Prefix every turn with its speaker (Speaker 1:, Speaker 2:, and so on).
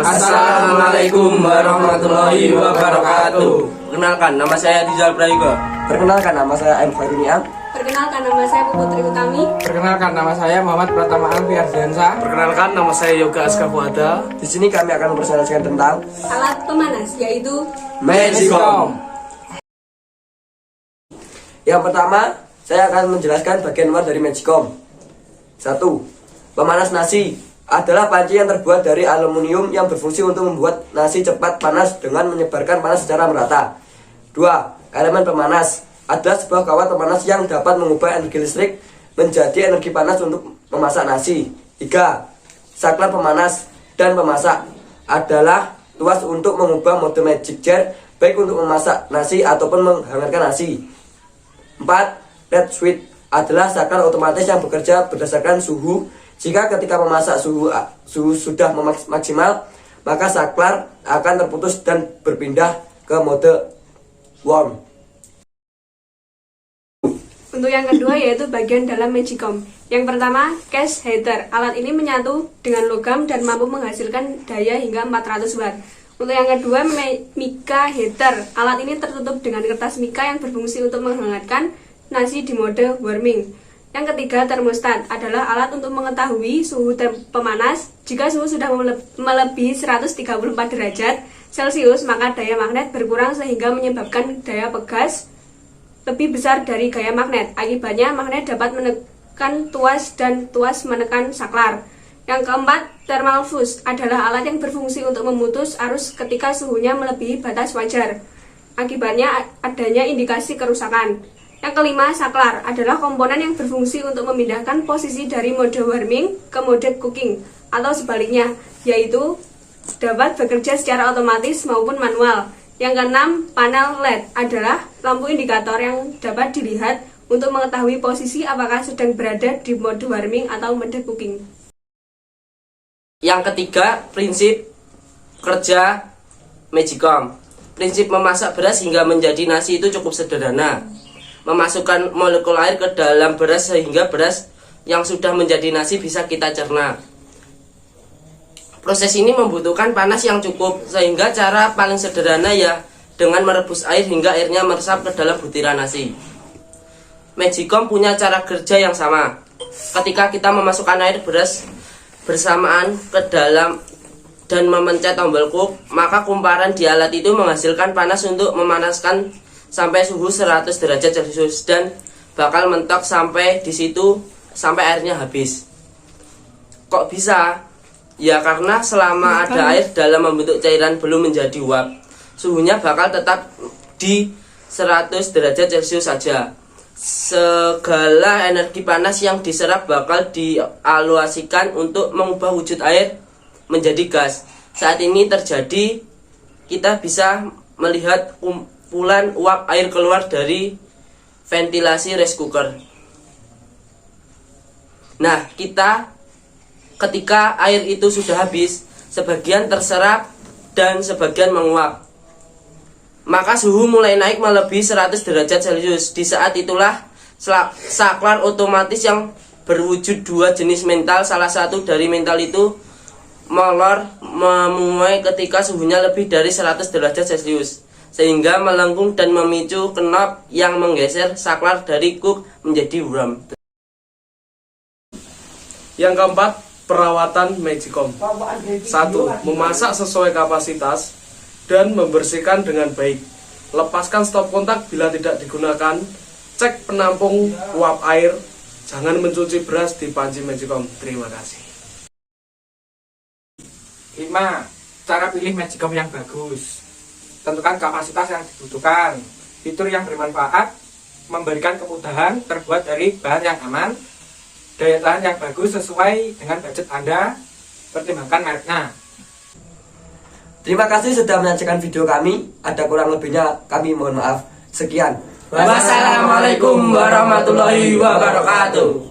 Speaker 1: Assalamualaikum warahmatullahi wabarakatuh. Perkenalkan, nama saya Rizal Prayoga.
Speaker 2: Perkenalkan, nama saya M. Khairuniam.
Speaker 3: Perkenalkan, nama saya Putri Utami.
Speaker 4: Perkenalkan, nama saya Muhammad Pratama Alfi Ardiansa.
Speaker 5: Perkenalkan, nama saya Yoga Askafuada.
Speaker 2: Di sini kami akan mempresentasikan tentang
Speaker 3: Alat pemanas, yaitu
Speaker 2: Magicom. Yang pertama, saya akan menjelaskan bagian luar dari Magicom. 1. Pemanas nasi adalah panci yang terbuat dari aluminium yang berfungsi untuk membuat nasi cepat panas dengan menyebarkan panas secara merata. 2. Elemen pemanas adalah sebuah kawat pemanas yang dapat mengubah energi listrik menjadi energi panas untuk memasak nasi. 3. Saklar pemanas dan pemasak adalah tuas untuk mengubah mode magic jar baik untuk memasak nasi ataupun menghangatkan nasi. 4. LED switch adalah saklar otomatis yang bekerja berdasarkan suhu. Jika ketika memasak suhu sudah maksimal, maka saklar akan terputus dan berpindah ke mode warm.
Speaker 3: untuk yang kedua yaitu bagian dalam Magicom. Yang pertama, case heater. Alat ini menyatu dengan logam dan mampu menghasilkan daya hingga 400 watt. Untuk yang kedua, mica heater. Alat ini tertutup dengan kertas mica yang berfungsi untuk menghangatkan nasi di mode warming. Yang ketiga, termostat adalah alat untuk mengetahui suhu pemanas. Jika suhu sudah melebihi 134 derajat Celcius, maka daya magnet berkurang sehingga menyebabkan daya pegas lebih besar dari gaya magnet. Akibatnya, magnet dapat menekan tuas dan tuas menekan saklar. Yang keempat, thermal fuse adalah alat yang berfungsi untuk memutus arus ketika suhunya melebihi batas wajar. Akibatnya, adanya indikasi kerusakan. Yang kelima, saklar adalah komponen yang berfungsi untuk memindahkan posisi dari mode warming ke mode cooking atau sebaliknya, yaitu dapat bekerja secara otomatis maupun manual. Yang keenam, panel LED adalah lampu indikator yang dapat dilihat untuk mengetahui posisi apakah sedang berada di mode warming atau mode cooking.
Speaker 1: Yang ketiga, prinsip kerja Magicom. Prinsip memasak beras hingga menjadi nasi itu cukup sederhana. Memasukkan molekul air ke dalam beras sehingga beras yang sudah menjadi nasi bisa kita cerna. Proses ini membutuhkan panas yang cukup, sehingga cara paling sederhana ya dengan merebus air hingga airnya meresap ke dalam butiran nasi. Magicom punya cara kerja yang sama. Ketika kita memasukkan air beras bersamaan ke dalam dan memencet tombol cook, maka kumparan di alat itu menghasilkan panas untuk memanaskan sampai suhu 100 derajat Celcius dan bakal mentok sampai di situ sampai airnya habis. Kok bisa? Ya karena selama ada air dalam membentuk cairan belum menjadi uap, suhunya bakal tetap di 100 derajat Celcius saja. Segala energi panas yang diserap bakal dialokasikan untuk mengubah wujud air menjadi gas. Saat ini terjadi, kita bisa melihat kumpulan uap air keluar dari ventilasi rice cooker. Nah, ketika air itu sudah habis, sebagian terserap dan sebagian menguap, maka suhu mulai naik melebihi 100 derajat Celcius. Di saat itulah saklar otomatis yang berwujud dua jenis mental, salah satu dari mental itu molor memuai ketika suhunya lebih dari 100 derajat Celcius, sehingga melengkung dan memicu knob yang menggeser saklar dari cook menjadi warm.
Speaker 5: Yang keempat, perawatan Magicom. 1. Memasak sesuai kapasitas dan membersihkan dengan baik. Lepaskan stop kontak bila tidak digunakan. Cek penampung uap air. Jangan mencuci beras di panci Magicom. Terima kasih.
Speaker 4: 5. Cara pilih Magicom yang bagus. Tentukan kapasitas yang dibutuhkan. Fitur yang bermanfaat, memberikan kemudahan, terbuat dari bahan yang aman, daya tahan yang bagus sesuai dengan budget Anda. Pertimbangkan mereknya.
Speaker 2: Terima kasih sudah menyaksikan video kami. Ada kurang lebihnya kami mohon maaf. Sekian.
Speaker 1: Wassalamualaikum warahmatullahi wabarakatuh.